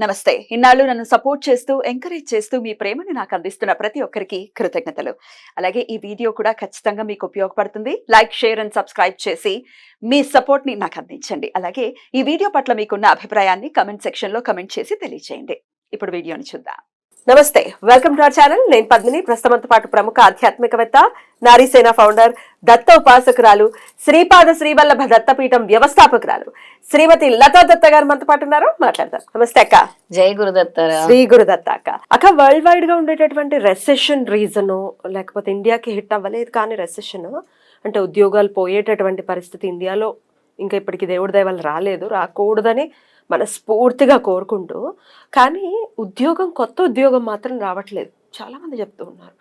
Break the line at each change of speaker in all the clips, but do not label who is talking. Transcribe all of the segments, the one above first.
నమస్తే. ఇన్నాళ్ళు నన్ను సపోర్ట్ చేస్తూ, ఎంకరేజ్ చేస్తూ మీ ప్రేమని నాకు అందిస్తున్న ప్రతి ఒక్కరికి కృతజ్ఞతలు. అలాగే ఈ వీడియో కూడా ఖచ్చితంగా మీకు ఉపయోగపడుతుంది. లైక్, షేర్ అండ్ సబ్స్క్రైబ్ చేసి మీ సపోర్ట్‌ని నాకు అందించండి. అలాగే ఈ వీడియో పట్ల మీకున్న అభిప్రాయాన్ని కామెంట్ సెక్షన్‌లో కామెంట్ చేసి తెలియజేయండి. ఇప్పుడు వీడియోని చూద్దాం.
నమస్తే, వెల్కమ్ టు అవర్ ఛానల్. నేను పద్మిని. ప్రస్తుతంతో పాటు ప్రముఖ ఆధ్యాత్మికవేత్త, నారీసేన ఫౌండర్, దత్త ఉపాసకురాలు, శ్రీపాద శ్రీవల్లభ దత్తపీఠం వ్యవస్థాపకురాలు శ్రీమతి లతా దత్త గారు మనతో పాటు ఉన్నారు. మాట్లాడదాం. నమస్తే అక్క.
జై గురుదత్త.
శ్రీ గురుదత్త అక్క. అక్క, వరల్డ్ వైడ్ గా ఉండేటటువంటి రెసెషన్ రీజన్, లేకపోతే ఇండియాకి హిట్ అవ్వలేదు కానీ రెసెషన్ అంటే ఉద్యోగాలు పోయేటటువంటి పరిస్థితి ఇండియాలో ఇంకా ఇప్పటికి దేవుడి దయ వల్ల రాలేదు, రాకూడదని మనస్ఫూర్తిగా కోరుకుంటూ, కానీ కొత్త ఉద్యోగం మాత్రం రావట్లేదు. చాలా మంది చెప్తూ ఉన్నారు.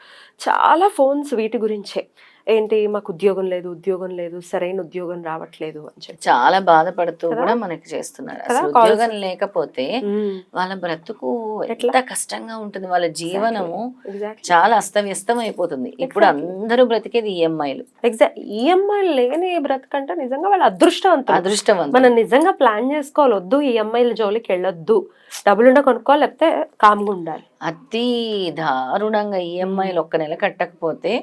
చాలా ఫోన్స్ వీటి గురించే, ఏంటి మాకు ఉద్యోగం లేదు, సరైన ఉద్యోగం రావట్లేదు అని చెప్పి
చాలా బాధపడుతూ కూడా మనకి చేస్తున్నారు. అసలు ఉద్యోగం లేకపోతే వాళ్ళ బ్రతుకు ఎంత కష్టంగా ఉంటుంది, వాళ్ళ జీవనము చాలా అస్తవ్యస్తం అయిపోతుంది. ఇప్పుడు అందరూ బ్రతికేది ఈఎంఐలు.
ఈఎంఐలు లేని బ్రతకంటే నిజంగా వాళ్ళ అదృష్టవంతం. మనం నిజంగా ప్లాన్ చేసుకోవాలి, వద్దు ఈఎంఐల జోలికి వెళ్ళొద్దు, డబ్బులుండ కొనుక్కోవాలి, లేకపోతే కామ్గా ఉండాలి.
అతి దారుణంగా ఈఎంఐలు ఒక్క నెల కట్టకపోతే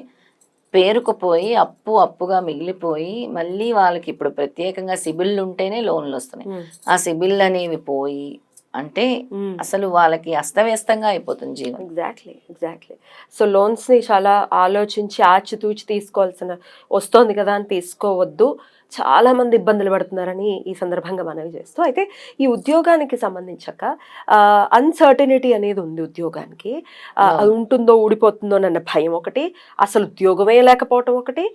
పేరుకుపోయి అప్పుగా మిగిలిపోయి, మళ్ళీ వాళ్ళకి ఇప్పుడు ప్రత్యేకంగా సిబిల్ ఉంటేనే లోన్లు వస్తున్నాయి. ఆ సిబిల్ అనేవి పోయి అంటే అసలు వాళ్ళకి అస్తవ్యస్తంగా అయిపోతుంది జీవనం.
ఎగ్జాక్ట్లీ. సో లోన్స్ ని చాలా ఆలోచించి ఆచితూచి తీసుకోవాల్సిన వస్తోంది కదా అని తీసుకోవద్దు. చాలా మంది ఇబ్బందులు పడుతున్నారని ఈ సందర్భంగా మనవి చేస్తూ, అయితే ఈ ఉద్యోగానికి సంబంధించాక అన్సర్టనిటీ అనేది ఉంది ఉద్యోగానికి. అది ఉంటుందో ఊడిపోతుందో అన్న భయం ఒకటి, అసలు ఉద్యోగమే లేకపోవటం ఒకటి,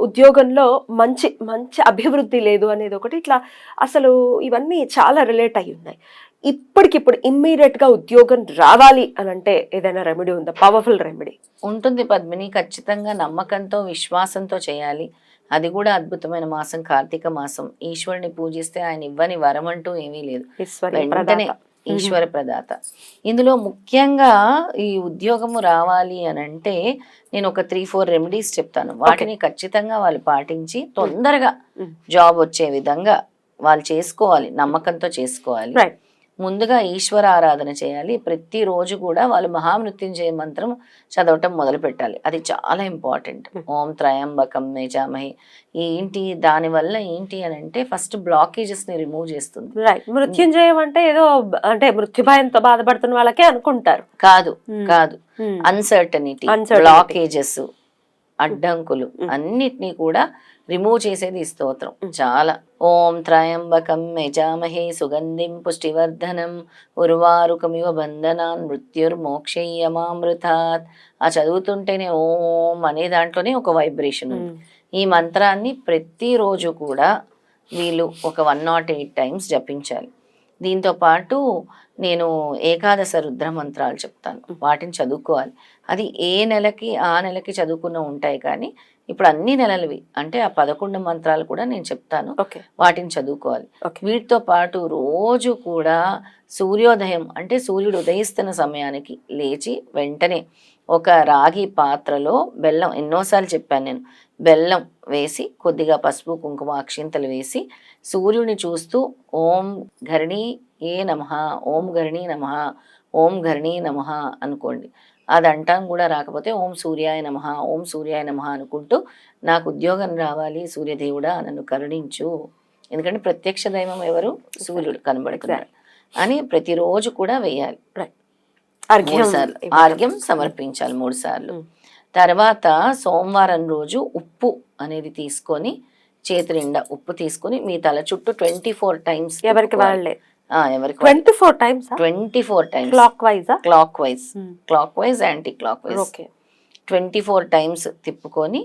ఉద్యోగంలో మంచి మంచి అభివృద్ధి లేదు అనేది ఒకటి. ఇట్లా అసలు ఇవన్నీ చాలా రిలేట్ అయి ఉన్నాయి. ఇప్పటికిప్పుడు ఇమ్మీడియట్ గా ఉద్యోగం రావాలి అని అంటే ఏదైనా రెమెడీ ఉందా? పవర్ఫుల్ రెమెడీ
ఉంటుంది పద్మిని. ఖచ్చితంగా నమ్మకంతో, విశ్వాసంతో చేయాలి. అది కూడా అద్భుతమైన మాసం కార్తీక మాసం. ఈశ్వరుని పూజిస్తే ఆయన ఇవ్వని వరం అంటూ ఏమీ లేదు. వెంటనే ఈశ్వర ప్రదాత. ఇందులో ముఖ్యంగా ఈ ఉద్యోగము రావాలి అని అంటే నేను ఒక 3-4 రెమెడీస్ చెప్తాను. వాటిని ఖచ్చితంగా వాళ్ళు పాటించి తొందరగా జాబ్ వచ్చే విధంగా వాళ్ళు చేసుకోవాలి, నమ్మకంతో చేసుకోవాలి. ముందుగా ఈశ్వర ఆరాధన చేయాలి. ప్రతిరోజు కూడా వాళ్ళు మహామృత్యుంజయ మంత్రం చదవటం మొదలు పెట్టాలి. అది చాలా ఇంపార్టెంట్. ఓం త్రయంబకం యజామహే. దానివల్ల ఏంటి అని అంటే ఫస్ట్ బ్లాకేజెస్ ని రిమూవ్ చేస్తుంది.
మృత్యుంజయం అంటే ఏదో అంటే మృత్యుభయంతో బాధపడుతున్న వాళ్ళకే అనుకుంటారు.
కాదు. అన్సర్టనిటీ, బ్లాకేజెస్, అడ్డంకులు అన్నిటినీ కూడా రిమూవ్ చేసేది ఈ స్తోత్రం. చాలా. ఓం త్రయంబకం యజామహే సుగంధిం పుష్టివర్ధనం ఉర్వారుకమివ బంధనాన్ మృత్యుర్మోక్షయ్యమామృతాత్. ఆ చదువుతుంటేనే ఓం అనే దాంట్లోనే ఒక వైబ్రేషన్ ఉంది. ఈ మంత్రాన్ని ప్రతిరోజు కూడా వీళ్ళు ఒక 108 టైమ్స్ జపించాలి. దీంతో పాటు నేను ఏకాదశ రుద్ర మంత్రాలు చెప్తాను, వాటిని చదువుకోవాలి. అది ఏ నెలకి ఆ నెలకి చదువుకున్న ఉంటాయి, కానీ ఇప్పుడు అన్ని నెలలవి అంటే ఆ 11 మంత్రాలు కూడా నేను చెప్తాను, వాటిని చదువుకోవాలి. వీటితో పాటు రోజు కూడా సూర్యోదయం అంటే సూర్యుడు ఉదయిస్తున్న సమయానికి లేచి వెంటనే ఒక రాగి పాత్రలో బెల్లం, ఎన్నోసార్లు చెప్పాను నేను, బెల్లం వేసి కొద్దిగా పసుపు కుంకుమ అక్షింతలు వేసి సూర్యుని చూస్తూ ఓం ఘరణీ ఏ నమః, ఓం ఘరణీ నమః, ఓం ఘరణీ నమః అనుకోండి. అది అంటాం కూడా రాకపోతే ఓం సూర్యాయ నమః, ఓం సూర్యాయ నమః అనుకుంటూ నాకు ఉద్యోగం రావాలి సూర్యదేవుడా నన్ను కరుణించు, ఎందుకంటే ప్రత్యక్ష దైవం ఎవరు? సూర్యుడు కనబడుతున్నాడు అని ప్రతిరోజు కూడా వేయాలి. ఆర్ఘ్యం సమర్పించాలి 3 సార్లు. తర్వాత సోమవారం రోజు ఉప్పు అనేది తీసుకొని, చేతి నిండా ఉప్పు తీసుకొని మీ తల చుట్టూ 24 టైమ్స్,
ఎవరికి వాళ్ళే
24 times clock wise anti clock wise 24 times తిప్పుకొని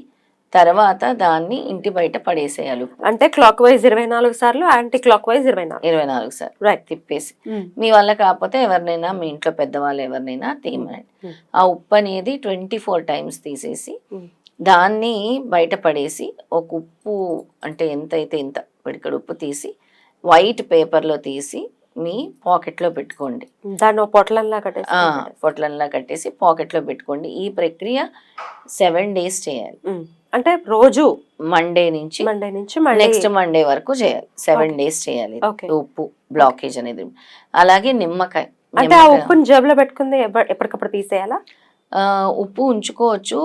తర్వాత దాన్ని ఇంటి బయట పడేసేయాలి.
అంటే క్లాక్ వైజ్ 24 సార్లు, యాంటీ క్లాక్ వైజ్
24 సార్లు తిప్పేసి, మీ వల్ల కాకపోతే ఎవరినైనా మీ ఇంట్లో పెద్దవాళ్ళు ఎవరినైనా తీయమనండి. ఆ ఉప్పు అనేది 24 టైమ్స్ తీసేసి దాన్ని బయట పడేసి, ఒక ఉప్పు అంటే ఎంత అయితే ఇంత పిడికెడు ఉప్పు తీసి వైట్ పేపర్లో తీసి మీ పాకెట్లో పెట్టుకోండి.
దాన్ని ఒక పొట్లంలా కట్టేసి
పొట్లంలా కట్టేసి పాకెట్లో పెట్టుకోండి. ఈ ప్రక్రియ 7 days చేయాలి.
అంటే రోజు
మండే నుంచి నెక్స్ట్ మండే వరకు చేయాలి. 7 days చేయాలి. ఉప్పు బ్లాకేజ్ అనేది. అలాగే నిమ్మకాయ.
అంటే ఆ ఉప్పుని జేబులో పెట్టుకుంది ఎప్పటికప్పుడు తీసేయాలా?
ఉప్పు ఉంచుకోవచ్చు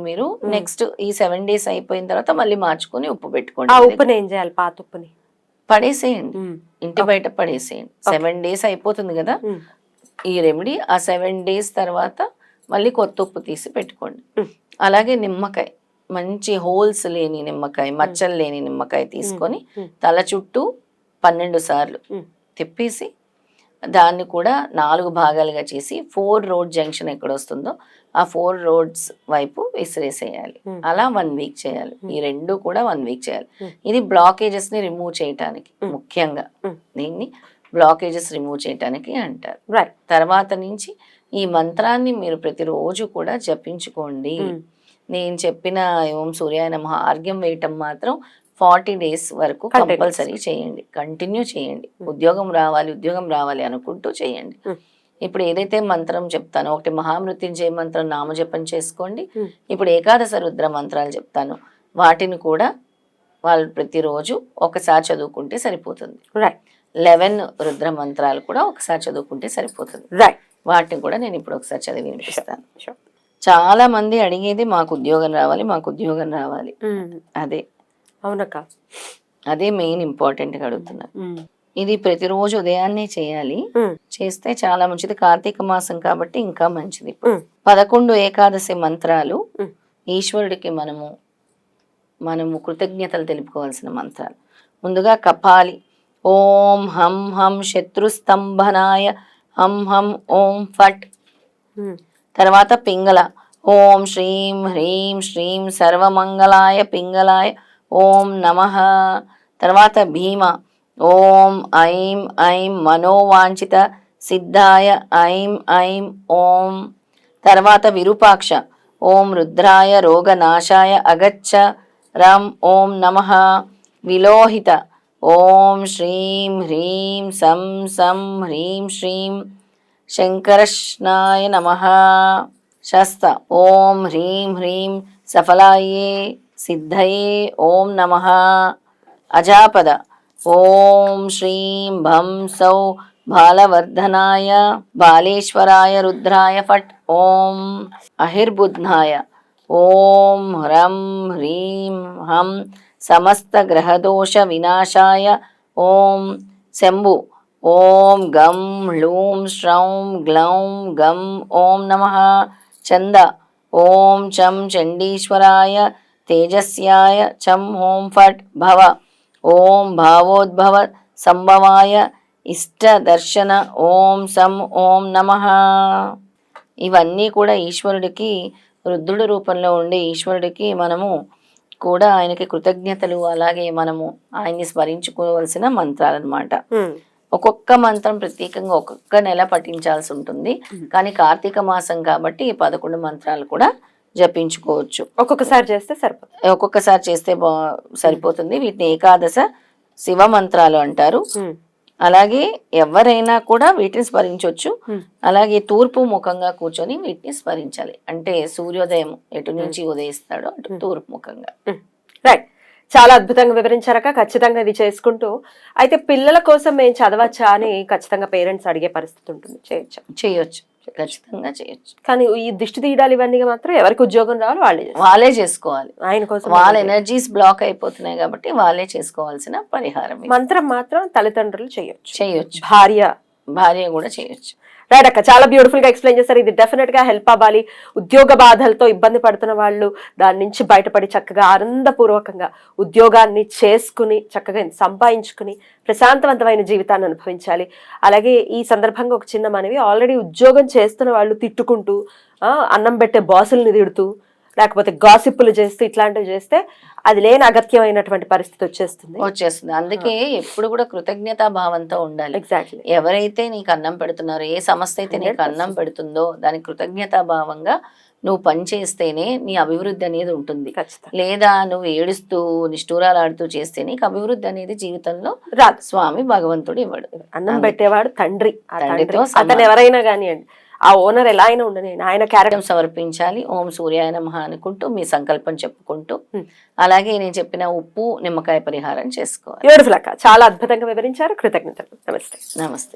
మీరు. నెక్స్ట్ ఈ 7 days అయిపోయిన తర్వాత మళ్ళీ మార్చుకొని ఉప్పు పెట్టుకోండి.
ఆ ఉప్పుని ఏం చేయాలి? పాత ఉప్పుని
పడేసేయండి, ఇంటి బయట పడేసేయండి. 7 days అయిపోతుంది కదా ఈ రెమెడీ. ఆ 7 days తర్వాత మళ్ళీ కొత్త ఉప్పు తీసి పెట్టుకోండి. అలాగే నిమ్మకాయ, మంచి హోల్స్ లేని నిమ్మకాయ, మచ్చలు లేని నిమ్మకాయ తీసుకొని తల చుట్టూ 12 సార్లు తిప్పేసి దాన్ని కూడా 4 భాగాలుగా చేసి 4 road జంక్షన్ ఎక్కడ వస్తుందో ఆ 4 roads వైపు విసిరేసేయాలి. అలా 1 week చేయాలి. ఈ రెండు కూడా 1 week చేయాలి. ఇది బ్లాకేజెస్ ని రిమూవ్ చేయటానికి, ముఖ్యంగా దీన్ని బ్లాకేజెస్ రిమూవ్ చేయటానికి అంటారు. తర్వాత నుంచి ఈ మంత్రాన్ని మీరు ప్రతిరోజు కూడా జపించుకోండి. నేను చెప్పిన ఓం సూర్యాయ నమః ఆర్ఘ్యం వేయటం మాత్రం 40 days వరకు కంపల్సరీ చేయండి, కంటిన్యూ చేయండి. ఉద్యోగం రావాలి అనుకుంటూ చేయండి. ఇప్పుడు ఏదైతే మంత్రం చెప్తానో, ఒకటి మహామృత్యుంజయ మంత్రం నామజపం చేసుకోండి. ఇప్పుడు ఏకాదశ రుద్ర మంత్రాలు చెప్తాను, వాటిని కూడా వాళ్ళు ప్రతిరోజు ఒకసారి చదువుకుంటే సరిపోతుంది. 11 రుద్ర మంత్రాలు కూడా ఒకసారి చదువుకుంటే సరిపోతుంది. వాటిని కూడా నేను ఇప్పుడు ఒకసారి చదివి వినిపిస్తాను. చాలా మంది అడిగేది మాకు ఉద్యోగం రావాలి. అదే
అవునక్క,
అదే మెయిన్ ఇంపార్టెంట్ గా అడుగుతున్నారు. ఇది ప్రతిరోజు ఉదయాన్నే చేయాలి. చేస్తే చాలా మంచిది. కార్తీక మాసం కాబట్టి ఇంకా మంచిది. 11 ఏకాదశి మంత్రాలు ఈశ్వరుడికి మనము కృతజ్ఞతలు తెలుపుకోవాల్సిన మంత్రాలు. ముందుగా కపాలి, ఓం హం హం శత్రుస్తంభనాయ హం హం ఓం ఫట్. తర్వాత పింగళ, ఓం శ్రీం హ్రీం శ్రీం సర్వమంగళాయ పింగళాయ ఓం నమః. తర్వాత భీమ, ఓం ఐం ఐం మనోవాంఛిత సిద్ధాయ ఐం ఐం ఓం. తర్వాత విరూపాక్ష, ఓం రుద్రాయ రోగనాశాయ అగచ్చ రం ఓం నమః. విలోహిత, ఓం శ్రీం హ్రీం సం సం హ్రీం శ్రీం శంకరష్ణాయ నమః. శస్త, ఓం హ్రీం హ్రీం సఫలాయే సిద్ధయే ఓం నమః. అజాపద, ఓం శ్రీం భం సౌ బాలవర్ధనాయ బాలేశ్వరాయ రుద్రాయ ఫట్ ఓం. అహిర్బుధ్నాయ, ఓం హ్రం హ్రీం హం సమస్త గ్రహదోష వినాశాయ ఓం. శంభు, ఓం గం హ్లూం శ్రౌం గ్లౌం గం ఓం నమః. చంద, ఓం చం చండీశ్వరాయ తేజస్యాయ చం ఓం ఫట్. భవ, ఓం భావోద్భవ సంభవాయ ఇష్టదర్శన ఓం సం ఓం నమః. ఇవన్నీ కూడా ఈశ్వరుడికి, రుద్రుడి రూపంలో ఉండే ఈశ్వరుడికి మనము కూడా ఆయనకి కృతజ్ఞతలు, అలాగే మనము ఆయన్ని స్మరించుకోవాల్సిన మంత్రాలు అన్నమాట. ఒక్కొక్క మంత్రం ప్రత్యేకంగా ఒక్కొక్క నెల పఠించాల్సి ఉంటుంది. కానీ కార్తీక మాసం కాబట్టి ఈ 11 మంత్రాలు కూడా జపించుకోవచ్చు.
ఒక్కొక్కసారి
చేస్తే సరిపోతుంది. వీటిని ఏకాదశ శివ మంత్రాలు అంటారు. అలాగే ఎవరైనా కూడా వీటిని స్మరించవచ్చు. అలాగే తూర్పు ముఖంగా కూర్చొని వీటిని స్మరించాలి. అంటే సూర్యోదయం ఎటు నుంచి ఉదయిస్తాడో అటు తూర్పు ముఖంగా.
రైట్, చాలా అద్భుతంగా వివరించారక. ఖచ్చితంగా ఇది చేసుకుంటూ అయితే పిల్లల కోసం మేము చదవచ్చా అని ఖచ్చితంగా పేరెంట్స్ అడిగే పరిస్థితి ఉంటుంది.
చేయొచ్చు, ఖచ్చితంగా చేయొచ్చు.
కానీ ఈ దిష్టి తీయడాలు ఇవన్నీ మాత్రం ఎవరికి ఉద్యోగం రావాలి
వాళ్ళే చేసుకోవాలి.
ఆయన కోసం
వాళ్ళ ఎనర్జీస్ బ్లాక్ అయిపోతున్నాయి కాబట్టి వాళ్ళే చేసుకోవాల్సిన పరిహారం.
మంత్రం మాత్రం తల్లిదండ్రులు చేయొచ్చు,
భార్య కూడా చేయొచ్చు.
రైట్ అక్క, చాలా బ్యూటిఫుల్ గా ఎక్స్ప్లెయిన్ చేస్తారు. ఇది డెఫినెట్ గా హెల్ప్ అవ్వాలి. ఉద్యోగ బాధలతో ఇబ్బంది పడుతున్న వాళ్ళు దాని నుంచి బయటపడి చక్కగా ఆనందపూర్వకంగా ఉద్యోగాన్ని చేసుకుని చక్కగా సంపాదించుకుని ప్రశాంతవంతమైన జీవితాన్ని అనుభవించాలి. అలాగే ఈ సందర్భంగా ఒక చిన్న మనవి, ఆల్రెడీ ఉద్యోగం చేస్తున్న వాళ్ళు తిట్టుకుంటూ అన్నం పెట్టే బాసుల్ని తిడుతూ లేకపోతే గాసిప్పులు చేస్తూ ఇట్లాంటివి చేస్తే అది లేని అగత్యమైనటువంటి పరిస్థితి వచ్చేస్తుంది.
అందుకే ఎప్పుడు కూడా కృతజ్ఞతా భావంతో ఉండాలి.
ఎగ్జాక్ట్లీ.
ఎవరైతే నీకు అన్నం పెడుతున్నారో, ఏ సంస్థ అయితే నీకు అన్నం పెడుతుందో దానికి కృతజ్ఞతా భావంగా నువ్వు పని చేస్తేనే నీ అభివృద్ధి అనేది ఉంటుంది.
ఖచ్చితంగా
లేదా నువ్వు ఏడుస్తూ నిష్ఠూరాలాడుతూ చేస్తే నీకు అభివృద్ధి అనేది జీవితంలో
రాదు.
స్వామి భగవంతుడు ఇవ్వడు.
అన్నం పెట్టేవాడు తండ్రి. ఆ
తండ్రితో
తండ్రి అతను ఎవరైనా కానివ్వండి, ఆ ఓనర్ ఎలా అయినా ఉండని, ఆయన క్యారెక్టర్
సమర్పించాలి. ఓం సూర్యాయ నమః అనుకుంటూ మీ సంకల్పం చెప్పుకుంటూ,
Hmm.
అలాగే నేను చెప్పిన ఉప్పు నిమ్మకాయ పరిహారం చేసుకోవాలి.
బ్యూటిఫుల్ అక్క, చాలా అద్భుతంగా వివరించారు. కృతజ్ఞతలు. నమస్తే.
నమస్తే.